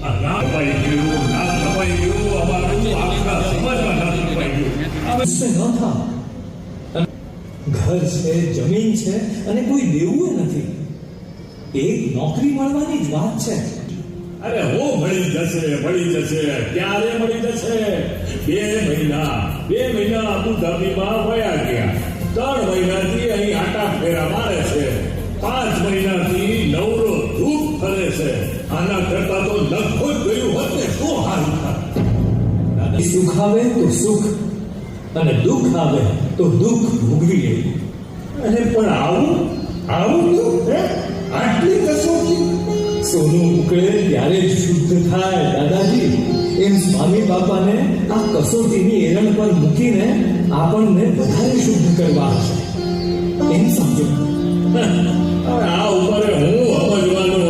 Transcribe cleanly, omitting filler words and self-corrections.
આ ના કપાઈ ગયું, ના કપાઈ ગયું, અમારું આખા સમાજમાં ના કપાઈ ગયું. ગુસ્સે ન થાવ. ઘર છે, જમીન છે અને કોઈ દેવું નથી. એક નોકરી મળવાની જ વાત છે. અરે હો મળી જશે. ક્યારે મળી જશે? 2 મહિના અબુધાબીમાં વયા ગયા. 3 મહિનાથી અહીં આટા ફેરા મારે છે. 5 મહિનાથી નવરો ધૂપ ફરે છે. આના કરતા તો લખો જ ગયું હોત ને શું હારું થાત. સુખ આવે તો સુખ અને દુઃખ આવે તો દુઃખ ભોગવી લેવું. અરે પણ આવું કેવું હે? આટલી કસોટી? સોનું ઉકળે ત્યારે જ શુદ્ધ થાય દાદાજી. એમ સ્વામી બાપાને આ કસોટીની એરણ પર મૂકીને આપણને વધારે શુદ્ધ કરવા હશે. એમ સમજો. હવે આ ઉપર હું સમજવાનું